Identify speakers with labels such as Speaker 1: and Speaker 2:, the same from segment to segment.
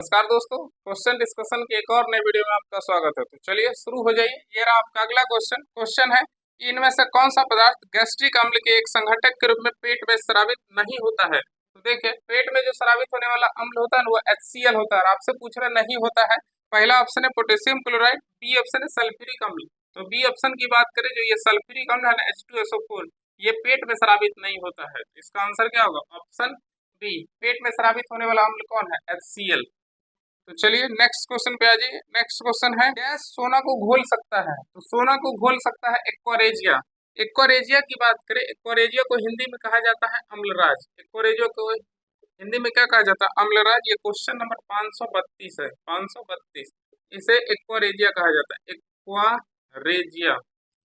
Speaker 1: नमस्कार दोस्तों, question discussion के एक और नए वीडियो में आपका स्वागत है। तो चलिए शुरू हो जाइए। ये रहा आपका अगला क्वेश्चन है कि इनमें से कौन सा पदार्थ गैस्ट्रिक अम्ल के एक संघटक के रूप में पेट में स्रावित नहीं होता है। तो देखिए, पेट में जो स्रावित होने वाला अम्ल होता है ना, वो HCl होता है। आपसे पूछ रहा नहीं होता है। पहला ऑप्शन है पोटेशियम क्लोराइड, बी ऑप्शन है सल्फ्यूरिक अम्ल। तो बी ऑप्शन की बात करें, जो ये सल्फ्यूरिक अम्ल है ना, H2SO4, ये पेट में स्रावित नहीं होता है। इसका आंसर क्या होगा? Option B. पेट में स्रावित होने वाला अम्ल कौन है? HCl। तो चलिए नेक्स्ट क्वेश्चन पे आ जाइए। नेक्स्ट क्वेश्चन है, गैस सोना को घोल सकता है? तो सोना को घोल सकता है एक्वारेजिया। एक्वारेजिया की बात करें, एक्वारेजिया को हिंदी में कहा जाता है अम्लराज। एक्वारेजिया को हिंदी में क्या कहा जाता है? अम्लराज। ये क्वेश्चन नंबर 532 है, 532। इसे एक्वारेजिया कहा जाता है, एक्वारेजिया।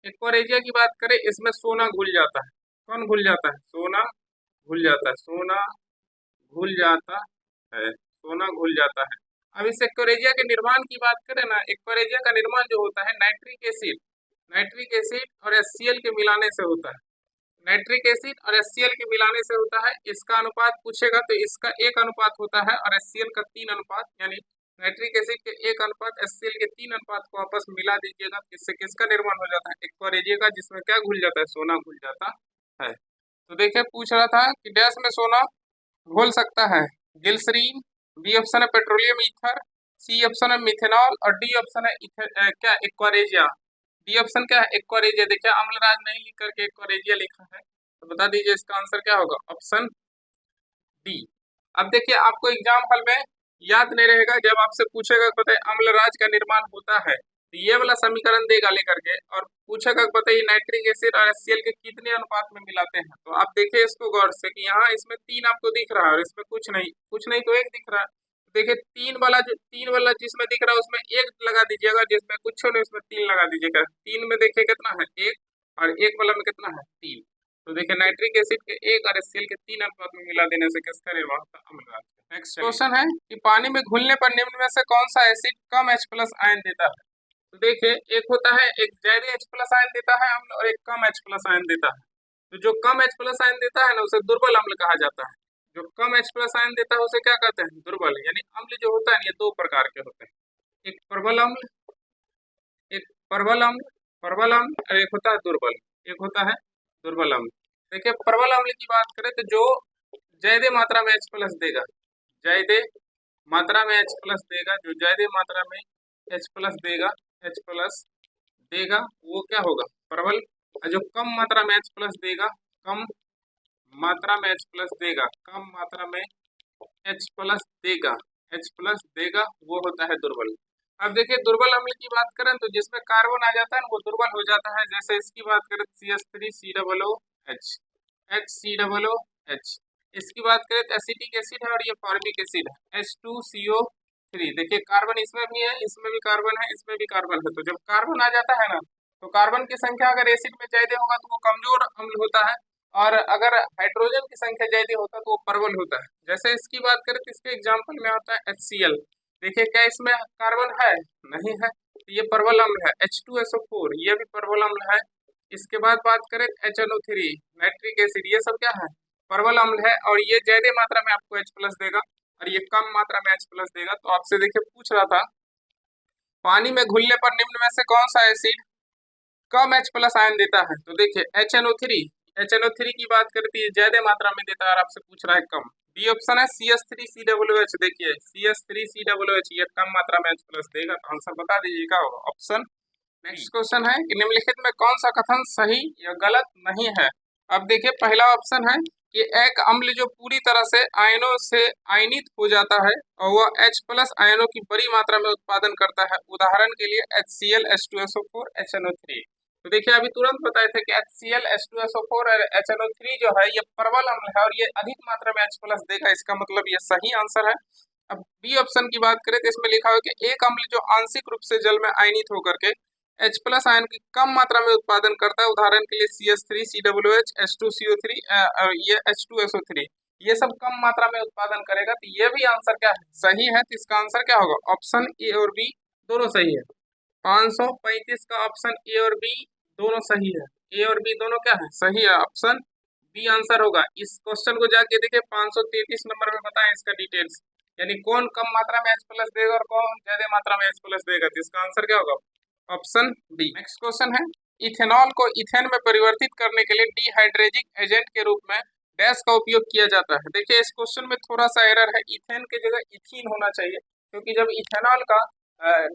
Speaker 1: एक्वारेजिया की बात करें, इसमें सोना घुल जाता है। कौन घुल जाता है? सोना घुल जाता है, सोना घुल जाता है, सोना घुल जाता है। अब इस एक्वारेजिया के निर्माण की बात करें ना, एक्वारेजिया का निर्माण जो होता है नाइट्रिक एसिड और HCl के मिलाने से होता है। नाइट्रिक एसिड और HCl के मिलाने से होता है। इसका अनुपात पूछेगा तो इसका 1 अनुपात होता है और HCl का 3 अनुपात, यानी नाइट्रिक एसिड के 1 अनुपात HCl के 3 अनुपात को आपस में मिला दीजिएगा। इससे किसका निर्माण हो जाता है? एक्वारेजिया का, जिसमें क्या घुल जाता है? सोना घुल जाता है। तो देखिए, पूछ रहा था कि डैश में सोना घोल सकता है। ग्लिसरीन, बी ऑप्शन है पेट्रोलियम ईथर, सी ऑप्शन है मिथेनॉल और डी ऑप्शन है क्या? एक्वारेजिया। डी ऑप्शन क्या है? एक्वारेजिया। देखिए, अम्लराज नहीं लिख करके एक्वारेजिया लिखा है। तो बता दीजिए इसका आंसर क्या होगा? Option D. अब देखिए, आपको एग्जाम हॉल में याद नहीं रहेगा, जब आपसे पूछेगा बताइए अम्लराज का निर्माण होता है, तो ये वाला समीकरण देगा लेकर के और पूछेगा बताइए नाइट्रिक एसिड और HCl के कितने अनुपात में मिलाते हैं। तो आप देखिए इसको गौर से कि यहाँ इसमें 3 आपको दिख रहा है और इसमें कुछ नहीं तो 1 दिख रहा है। देखिए, 3 वाला जिसमें दिख रहा है उसमें 1 लगा दीजिएगा, जिसमें कुछ नहीं उसमें 3 लगा दीजिएगा। 3 में देखिए कितना है? 1, और 1 वाला में कितना है? 3। तो देखिए, नाइट्रिक एसिड के 1 और HCl के 3 अनुपात में मिला देने से किसका निर्माण होता है? अम्लराज। नेक्स्ट क्वेश्चन है कि पानी में घुलने पर निम्न में से कौन सा एसिड कम H+ आयन देता है? तो देखिए, एक होता है, एक ज्यादा H+ आयन देता है अम्ल और एक कम H+ आयन देता है। तो जो कम H+ आयन देता है ना, उसे दुर्बल अम्ल कहा जाता है। जो कम H+ आयन देता है उसे क्या कहते हैं? दुर्बल। यानी अम्ल जो होता है ना, ये 2 प्रकार के होते हैं, एक प्रबल अम्ल, एक प्रबल अम्ल और एक होता है दुर्बल, एक होता है दुर्बल अम्ल। देखिए, प्रबल अम्ल की बात करें तो जो ज्यादा मात्रा में H+ देगा, ज्यादा मात्रा में H+ देगा, जो ज्यादा मात्रा में H+ देगा वो क्या होगा? प्रबल। और जो कम मात्रा में H+ देगा, कम मात्रा में H+ देगा, कम मात्रा में H+ देगा, वो होता है दुर्बल। अब देखिए, दुर्बल अम्ल की बात करें तो जिसमें कार्बन आ जाता है ना, वो दुर्बल हो जाता है। जैसे इसकी बात करें CH3COOH, HCOOH। इसकी बात करें तो एसिटिक एसिड है और ये फॉर्मिक एसिड है, H2CO3। देखिए, कार्बन इसमें भी है, इसमें भी कार्बन है, इसमें भी कार्बन है। तो जब कार्बन आ जाता है ना, तो कार्बन की संख्या अगर एसिड में ज्यादा होगा तो वो कमजोर अम्ल होता है, और अगर हाइड्रोजन की संख्या ज्यादा होता है तो वो प्रबल होता है। जैसे इसकी बात करें तो इसके एग्जाम्पल में आता है HCl। देखिए, क्या इसमें कार्बन है? नहीं है, तो ये प्रबल अम्ल है। H2SO4, ये भी प्रबल अम्ल है। इसके बाद बात करें HNO3, नाइट्रिक एसिड, ये सब क्या है? प्रबल अम्ल है, और ये ज्यादा मात्रा में आपको H+ देगा और ये कम मात्रा में H+ देगा। तो आपसे देखिए पूछ रहा था, पानी में घुलने पर निम्न में से कौन सा एसिड कम H+ आयन देता है? तो देखिए, HNO3 की बात करती है ज्यादा मात्रा में देता है और आपसे पूछ रहा है कम। बी ऑप्शन है CH3COOH। देखिए, CH3COOH ये कम मात्रा में H+ देगा। तो आंसर बता दीजिए क्या होगा? ऑप्शन। नेक्स्ट क्वेश्चन है कि निम्नलिखित में कौन सा कथन सही या गलत नहीं है? अब देखिए, पहला ऑप्शन है कि एक अम्ल जो पूरी तरह से आयनों से आयनित हो जाता है और वह H+ आयनों की बड़ी मात्रा में उत्पादन करता है। उदाहरण के लिए HCl, H2SO4, HNO3। तो देखिए, अभी तुरंत बताए थे कि HCl, H2SO4 और HNO3 जो है ये प्रबल अम्ल है और ये अधिक मात्रा में H+ देगा। इसका मतलब ये सही आंसर है। अब बी ऑप्शन की बात करें तो इसमें लिखा हुआ है कि एक अम्ल जो आंशिक रूप से जल में आयनित होकर के H+ आयन की कम मात्रा में उत्पादन करता है। उदाहरण के लिए CH3COOH, H2CO3 और ये H2SO3, ये सब कम मात्रा में उत्पादन करेगा। तो ये भी आंसर क्या है? सही है। तो इसका आंसर क्या होगा? ऑप्शन ए और बी दोनों सही है। 535 का ऑप्शन ए और बी दोनों सही है। ए और बी दोनों क्या है? सही है। ऑप्शन बी आंसर होगा। इस क्वेश्चन को जाके देखिए 533 नंबर में बताएं इसका डिटेल्स, यानी कौन कम मात्रा में H प्लस देगा और कौन ज्यादा मात्रा में H प्लस देगा, तो इसका आंसर क्या होगा? Option D. नेक्स्ट क्वेश्चन है, इथेनॉल को इथेन में परिवर्तित करने के लिए डिहाइड्रेजिंग एजेंट के रूप में डैश का उपयोग किया जाता है। देखिए इस क्वेश्चन में थोड़ा सा एरर है, इथेन की जगह इथीन होना चाहिए, क्योंकि जब इथेनॉल का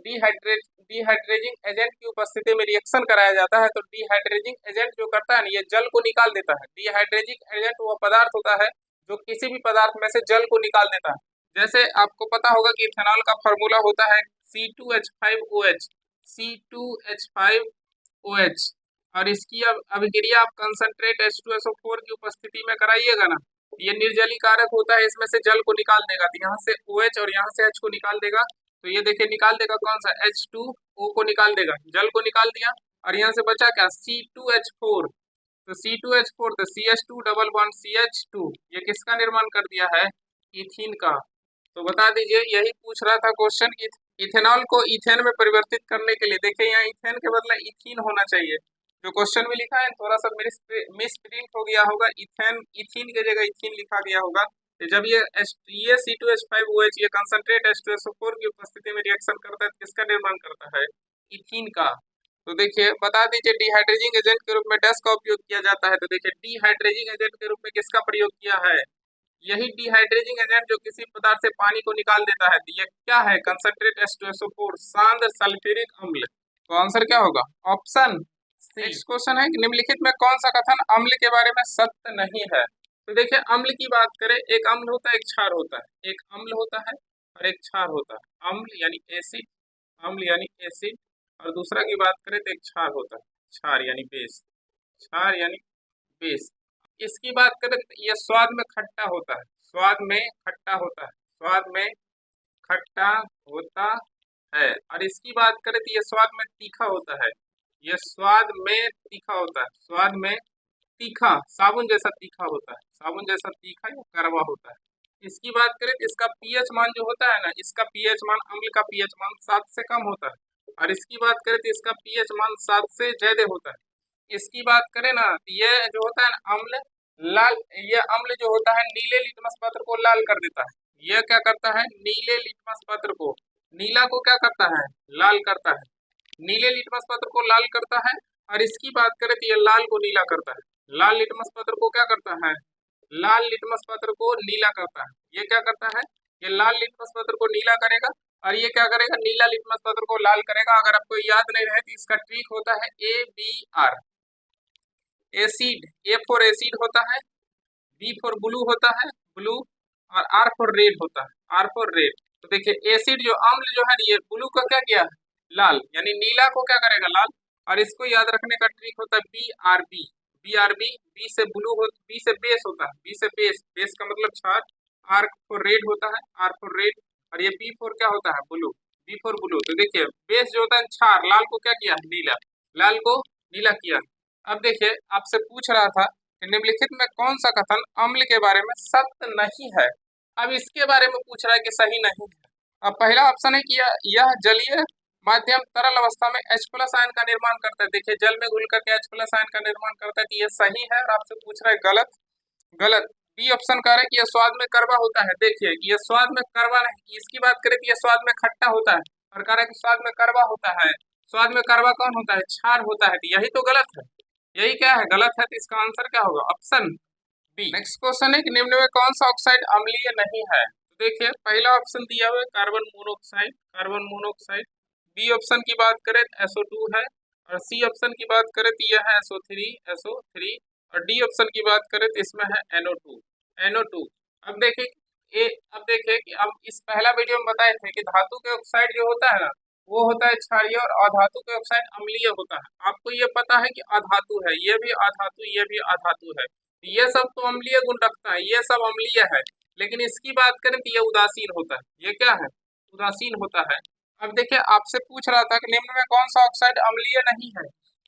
Speaker 1: डिहाइड्रेजिंग एजेंट की उपस्थिति में रिएक्शन कराया जाता है तो डिहाइड्रेजिंग एजेंट जो करता है ना, ये जल को निकाल देता है। डिहाइड्रेजिंग एजेंट वो पदार्थ होता है जो किसी भी पदार्थ में से जल को निकाल देता है। जैसे आपको पता होगा कि इथेनॉल का फॉर्मूला होता है C2H5OH, C2H5OH, और इसकी अब अभिक्रिया आप कंसंट्रेट H2SO4 की उपस्थिति में कराइएगा ना, ये निर्जलीकारक होता है, इसमें से जल को निकाल देगा, तो यहाँ से OH और यहाँ से H को निकाल देगा, तो ये देखिए निकाल देगा कौन सा, H2O को निकाल देगा, जल को निकाल दिया, और यहाँ से बचा क्या, C2H4, तो C2H4 तो CH2 डबल बॉन्ड CH2, ये किसका निर्माण कर दिया है, इथीन का। तो बता दीजिए, यही पूछ रहा था क्वेश्चन कि इथेनॉल को इथेन में परिवर्तित करने के लिए, देखिए यहाँ इथेन के बदले इथीन होना चाहिए, जो क्वेश्चन में लिखा है थोड़ा सा मिस प्रिंट हो गया होगा, इथेन इथीन की जगह इथीन लिखा गया होगा। तो जब ये C2H5OH ये कंसंट्रेट H2SO4 की उपस्थिति में रिएक्शन करता है, किसका निर्माण करता है, इथीन का। तो देखिए बता दीजिए, डिहाइड्रेजिंग एजेंट के रूप में डैश का उपयोग किया जाता है, तो देखिए डिहाइड्रेजिंग एजेंट के रूप में किसका प्रयोग किया है, यही डिहाइड्रेजिंग एजेंट जो किसी पदार्थ से पानी को निकाल देता है, तो ये क्या है, कंसंट्रेट H2SO4 सांद्र सल्फ्यूरिक अम्ल। तो आंसर क्या होगा, ऑप्शन सी। नेक्स्ट क्वेश्चन है कि निम्नलिखित में कौन सा कथन अम्ल के बारे में सत्य नहीं है। तो देखिए अम्ल की बात करें, एक अम्ल होता है, एक क्षार होता है, एक अम्ल होता है और एक क्षार होता है। अम्ल यानी एसिड, अम्ल यानी एसिड, और दूसरा की बात करें तो एक क्षार होता है, क्षार यानी बेस, क्षार यानी बेस। इसकी बात करें तो ये स्वाद में खट्टा होता है, स्वाद में खट्टा होता है, स्वाद में खट्टा होता है, और इसकी बात करें तो ये स्वाद में तीखा होता है, ये स्वाद में तीखा होता है, स्वाद में तीखा, साबुन जैसा तीखा होता है, साबुन जैसा तीखा या कड़वा होता है। इसकी बात करें तो इसका पीएच मान जो होता है ना, इसका पीएच मान, अम्ल का पीएच मान 7 से कम होता है, और इसकी बात करें तो इसका पीएच मान 7 से ज्यादा होता है। इसकी बात करें ना, ये जो होता है ना अम्ल लाल, ये अम्ल जो होता है नीले लिटमस पत्र को लाल कर देता है। यह क्या करता है, नीले लिटमस पत्र को, नीला को क्या करता है, लाल करता है, नीले लिटमस पत्र को लाल करता है। और इसकी बात करें तो ये लाल को नीला करता है, लाल लिटमस पत्र को क्या करता है, लाल लिटमस पत्र को नीला करता है। ये क्या करता है, ये लाल लिटमस पत्र को नीला करेगा, और ये क्या करेगा, नीला लिटमस पत्र को लाल करेगा। अगर आपको याद नहीं रहे तो इसका ट्रिक होता है ABR, acid, A for acid होता है, B फॉर ब्लू होता है, ब्लू, और R फॉर रेड होता है, R फॉर रेड। तो देखिए एसिड जो अम्ल जो है ये ब्लू को क्या किया, लाल, यानी नीला को क्या करेगा, लाल। और इसको याद रखने का ट्रिक होता है BRB, BRB, B से ब्लू हो, B से बेस होता है, B से बेस, बेस का मतलब क्षार, R फॉर रेड होता है, R फॉर रेड, और ये B फॉर क्या होता है, ब्लू, B फॉर ब्लू। तो देखिए बेस जो होता है क्षार, लाल को क्या किया, नीला, लाल को नीला किया। अब देखिए आपसे पूछ रहा था कि निम्नलिखित में कौन सा कथन अम्ल के बारे में सत्य नहीं है। अब इसके बारे में पूछ रहा है कि सही नहीं है। अब पहला ऑप्शन है कि यह जलीय माध्यम तरल अवस्था में H प्लस आयन का निर्माण करता है। देखिए जल में घुल करके H प्लस आयन का निर्माण करता है, कि ये सही है, और आपसे पूछ रहा है गलत, गलत। बी ऑप्शन कह रहा है कि यह स्वाद में कड़वा होता है। देखिए कि यह स्वाद में कड़वा नहीं, इसकी बात करें कि यह स्वाद में खट्टा होता है, और कह रहा है कि स्वाद में कड़वा होता है। स्वाद में कड़वा कौन होता है, क्षार होता है, तो यही तो गलत है, यही क्या है, गलत है। तो इसका आंसर क्या होगा, ऑप्शन बी। नेक्स्ट क्वेश्चन है कि निम्न में कौन सा ऑक्साइड अम्लीय नहीं है। तो देखिए पहला ऑप्शन दिया हुआ है carbon monoxide, carbon monoxide. B option की बात करें तो SO2 है, और सी ऑप्शन की बात करें तो यह है SO3, और डी ऑप्शन की बात करें तो इसमें है NO2। अब देखिए कि अब इस पहला वीडियो में बताए थे कि धातु के ऑक्साइड जो होता है ना, वो होता है क्षारीय, और अधातु के ऑक्साइड अम्लीय होता है। आपको ये पता है कि अधातु है, ये भी अधातु, ये भी अधातु है, ये सब तो अम्लीय गुण रखता है, ये सब अम्लीय है। लेकिन इसकी बात करें तो ये उदासीन होता है, ये क्या है, उदासीन होता है। अब देखिए आपसे पूछ रहा था कि निम्न में कौन सा ऑक्साइड अम्लीय नहीं है,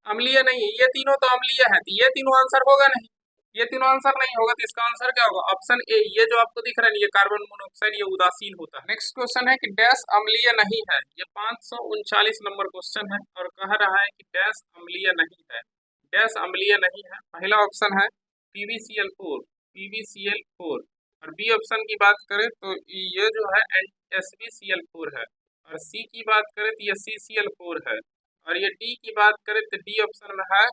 Speaker 1: अम्लीय नहीं है, ये तीनों तो अम्लीय है, तो ये तीनों आंसर होगा नहीं, ये तीनों आंसर नहीं होगा, तो इसका आंसर क्या होगा, ऑप्शन ए। ये जो आपको दिख रहा है ये कार्बन मोनोऑक्साइड, ये उदासीन होता है। नेक्स्ट क्वेश्चन है कि डैश अम्लीय नहीं है, ये 539 नंबर क्वेश्चन है, और कह रहा है कि डैश अम्लीय नहीं है, डैश अम्लीय नहीं है। पहला ऑप्शन है PbCl4, PbCl4, और बी ऑप्शन की बात करें तो ये जो है SbCl4 है, और सी की बात करें तो ये CCl4 है, और ये डी की बात करें तो डी ऑप्शन में है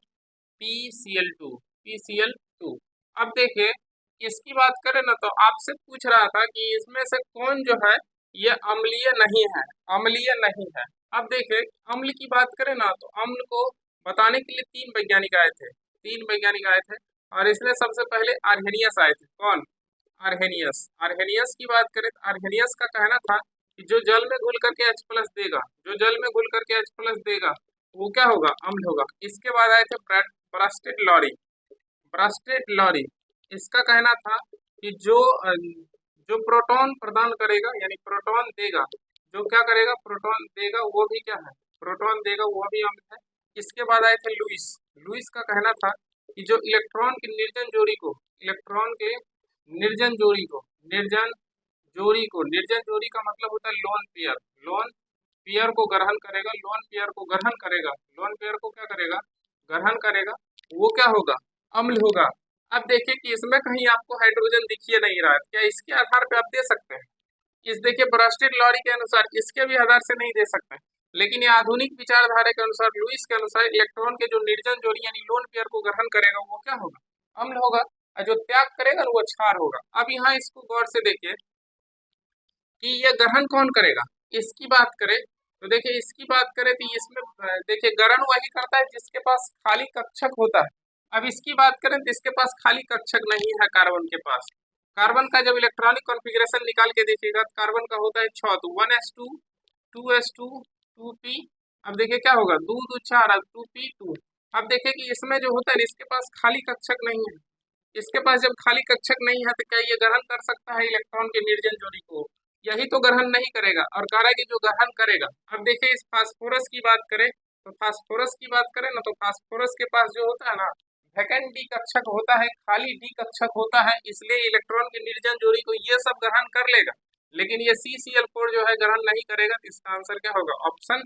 Speaker 1: PCl2। अब देखिए इसकी बात करें ना तो आपसे पूछ रहा था कि इसमें से कौन जो है ये अम्लीय नहीं है, अम्लीय नहीं है। अब देखिए अम्ल की बात करें ना तो अम्ल को बताने के लिए तीन वैज्ञानिक आए थे, और इसमें सबसे पहले आर्हेनियस आए थे। कौन? आर्हेनियस। आर्हेनियस की बात करें तो आर्हेनियस का कहना था कि जो जल में घुल करके H+ देगा, जो जल में घुल करके H+ देगा वो क्या होगा? अम्ल होगा। इसके बाद आए थे ब्रास्टेड लॉरी। ब्रास्टेड लॉरी इसका कहना था कि जो प्रोटॉन प्रदान करेगा यानी प्रोटॉन देगा, जो क्या करेगा? प्रोटॉन देगा, वो भी क्या है? प्रोटॉन देगा, वो भी अम्ल है। इसके बाद आए थे लुईस। लुईस का कहना था कि जो इलेक्ट्रॉन की निर्जन जोड़ी को, इलेक्ट्रॉन के निर्जन जोड़ी को, निर्जन जोड़ी का मतलब होता है लोन पेयर। लोन पेयर को ग्रहण करेगा, लोन पेयर को ग्रहण करेगा, लोन पेयर को क्या करेगा? ग्रहण करेगा, वो क्या होगा? अम्ल होगा। अब देखिए कि इसमें कहीं आपको हाइड्रोजन दिखिए नहीं रहा है, क्या इसके आधार पे आप दे सकते हैं? इस देखिए ब्रास्टेड लॉरी के अनुसार इसके भी आधार से नहीं दे सकते हैं, लेकिन ये आधुनिक विचारधारा के अनुसार, लुईस के अनुसार, इलेक्ट्रॉन के जो निर्जन जोड़ी यानी लोन पेयर को ग्रहण करेगा वो क्या होगा? अम्ल होगा, और जो त्याग करेगा वो क्षार होगा। अब यहाँ इसको गौर से देखिए कि ये ग्रहण कौन करेगा। इसकी बात करें तो देखिए, इसकी बात करें तो इसमें देखिए ग्रहण वही करता है जिसके पास खाली कक्षक होता है। अब इसकी बात करें तो इसके पास खाली कक्षक नहीं है कार्बन के पास। कार्बन का जब इलेक्ट्रॉनिक कॉन्फ़िगरेशन निकाल के देखिएगा तो कार्बन का होता है 6, तो 1s2 2s2 2p। अब देखिए क्या होगा? 2 2 4 2p2। अब देखिए कि इसमें जो होता है इसके पास खाली कक्षक नहीं है। इसके पास जब खाली कक्षक नहीं है तो क्या ये ग्रहण कर सकता है इलेक्ट्रॉन के निर्जन जोड़ी को? यही तो ग्रहण नहीं करेगा, और कह रहा है कि जो ग्रहण करेगा। अब देखिए इस फास्फोरस की बात करें तो फास्फोरस की बात करें ना तो फास्फोरस के पास जो होता है ना वैकेंट डी कक्षक होता है, खाली डी कक्षक होता है, इसलिए इलेक्ट्रॉन की निर्जन जोड़ी को ये सब ग्रहण कर लेगा, लेकिन ये CCl4 जो है ग्रहण नहीं करेगा। तो इसका आंसर क्या होगा? Option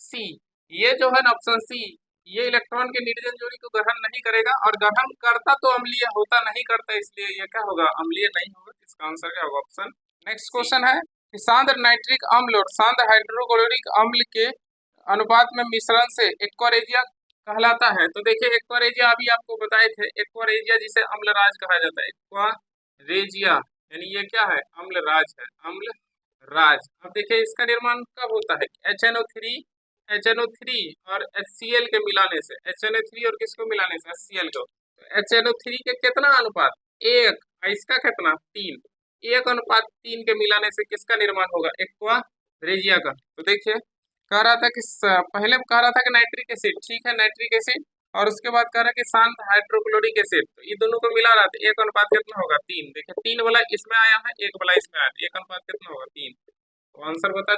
Speaker 1: C. ये जो है ना ऑप्शन सी, ये इलेक्ट्रॉन के निर्जन जोड़ी को ग्रहण नहीं करेगा, और ग्रहण करता तो अम्लीय होता, नहीं करता, इसलिए ये क्या होगा? अम्लीय नहीं होगा। इसका आंसर क्या होगा? ऑप्शन। नेक्स्ट क्वेश्चन है कि सांद्र नाइट्रिक अम्ल और सांद्र हाइड्रोक्लोरिक अम्ल के अनुपात में मिश्रण से एक्वारेजिया कहलाता है। तो देखिए एक्वारेजिया अभी आपको बताए थे, एक्वारेजिया जिसे अम्लराज कहा जाता है, एक्वारेजिया यानी ये क्या है? अम्लराज है, अम्लराज। अब देखिए इसका निर्माण कब होता है? HNO3 और HCl के मिलाने से, HNO3 और किसको मिलाने से? HCl को। तो HNO3 के कितना अनुपात? 1, इसका कितना? 3। 1:3 के मिलाने से किसका निर्माण होगा? एक्वारेजिया का। तो देखिए कह रहा था कि पहले कह रहा था कि नाइट्रिक एसिड, ठीक है नाइट्रिक एसिड, और उसके बाद कह रहा है कि शांत हाइड्रोक्लोरिक एसिड, तो ये दोनों को मिला रहा था। 1 अनुपात कितना होगा? 3। देखिए 3 वाला इसमें आया है, 1 वाला इसमें आया है, 1 अनुपात कितना होगा? 3। तो आंसर बता